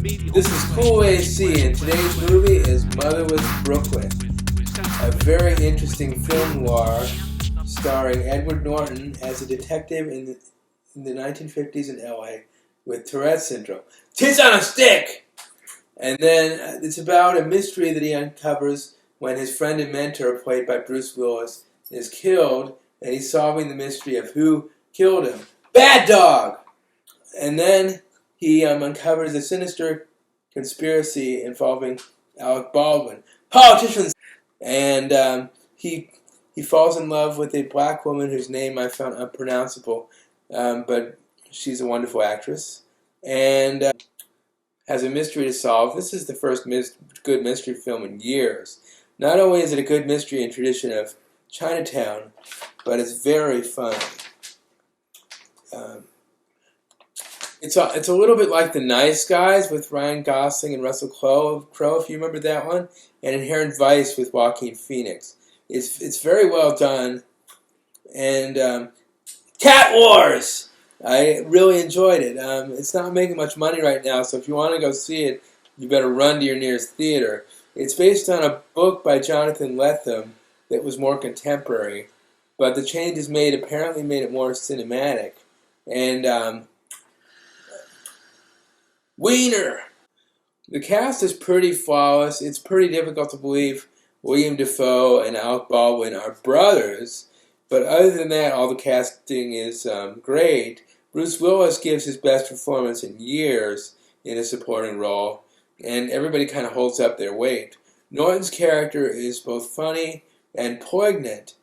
This is Cool AC, and today's movie is Motherless Brooklyn, a very interesting film noir starring Edward Norton as a detective in the 1950s in LA with Tourette's syndrome. Tits on a stick! And then it's about a mystery that he uncovers when his friend and mentor, played by Bruce Willis, is killed, and he's solving the mystery of who killed him. Bad dog! And then he uncovers a sinister conspiracy involving Alec Baldwin, politicians, and he falls in love with a black woman whose name I found unpronounceable, but she's a wonderful actress, and has a mystery to solve. This is the first good mystery film in years. Not only is it a good mystery in tradition of Chinatown, but it's very fun. It's a little bit like The Nice Guys with Ryan Gosling and Russell Crowe, if you remember that one, and Inherent Vice with Joaquin Phoenix. It's very well done, and Cat Wars! I really enjoyed it. It's not making much money right now, so if you want to go see it, you better run to your nearest theater. It's based on a book by Jonathan Lethem that was more contemporary, but the changes apparently made it more cinematic. And Wiener! The cast is pretty flawless. It's pretty difficult to believe William Dafoe and Alec Baldwin are brothers, but other than that, all the casting is great. Bruce Willis gives his best performance in years in a supporting role, and everybody kind of holds up their weight. Norton's character is both funny and poignant,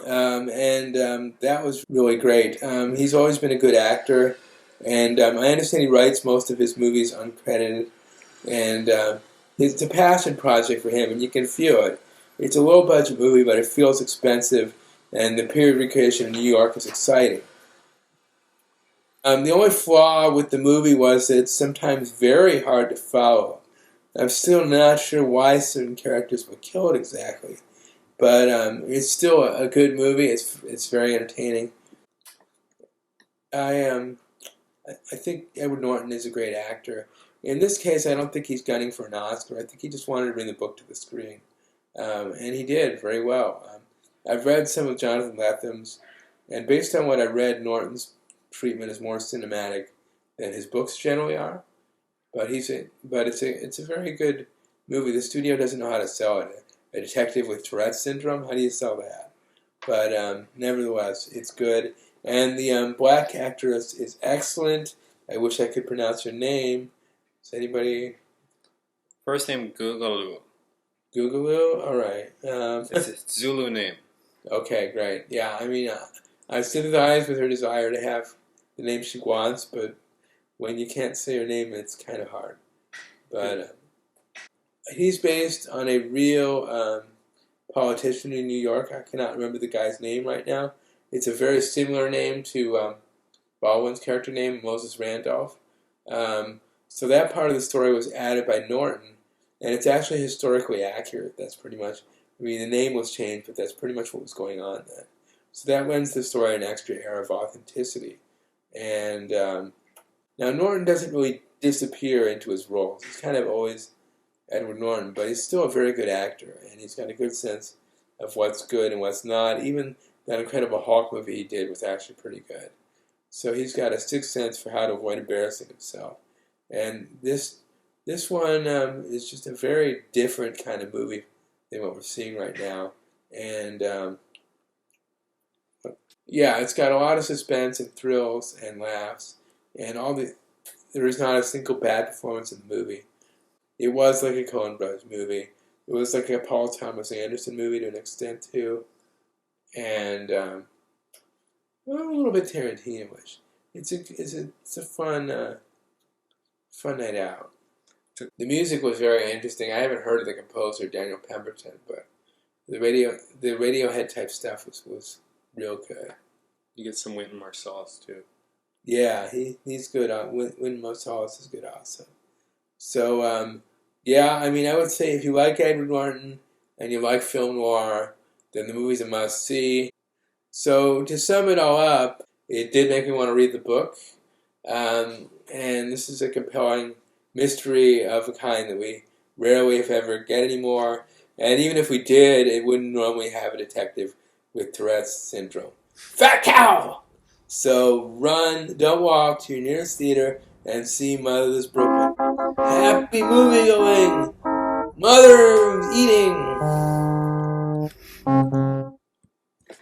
and that was really great. He's always been a good actor, and I understand he writes most of his movies uncredited, and it's a passion project for him, and you can feel it. It's a low-budget movie, but it feels expensive, and the period recreation in New York is exciting. The only flaw with the movie was that it's sometimes very hard to follow. I'm still not sure why certain characters were killed exactly, but it's still a good movie. It's very entertaining. I think Edward Norton is a great actor. In this case, I don't think he's gunning for an Oscar. I think he just wanted to bring the book to the screen, and he did very well. I've read some of Jonathan Lethem's, and based on what I read, Norton's treatment is more cinematic than his books generally are. But it's a very good movie. The studio doesn't know how to sell it. A detective with Tourette's syndrome, how do you sell that? But nevertheless, it's good. And the black actress is excellent. I wish I could pronounce her name. Is anybody? First name Gugu. Gugu? All right. It's a Zulu name. Okay, great. Yeah, I mean, I sympathize with her desire to have the name she wants, but when you can't say her name, it's kind of hard. But he's based on a real politician in New York. I cannot remember the guy's name right now. It's a very similar name to Baldwin's character name, Moses Randolph. So that part of the story was added by Norton, and it's actually historically accurate. That's pretty much, I mean, the name was changed, but that's pretty much what was going on then. So that lends the story an extra air of authenticity. And now Norton doesn't really disappear into his roles. He's kind of always Edward Norton, but he's still a very good actor, and he's got a good sense of what's good and what's not. Even that Incredible Hulk movie he did was actually pretty good. So he's got a sixth sense for how to avoid embarrassing himself. And this one is just a very different kind of movie than what we're seeing right now. And yeah, it's got a lot of suspense and thrills and laughs, and there is not a single bad performance in the movie. It was like a Coen Brothers movie. It was like a Paul Thomas Anderson movie to an extent too, and a little bit Tarantino-ish. It's a fun night out. The music was very interesting. I haven't heard of the composer Daniel Pemberton, but the Radiohead type stuff was real good. You get some Wynton Marsalis too. Yeah, he's good. Wynton Marsalis is good also. So yeah, I mean, I would say if you like Edward Norton and you like film noir, then the movie's a must see. So to sum it all up, it did make me want to read the book, and this is a compelling mystery of a kind that we rarely, if ever, get anymore. And even if we did, it wouldn't normally have a detective with Tourette's syndrome. Fat cow! So run, don't walk to your nearest theater and see Motherless Brooklyn. Happy movie going! Mother eating!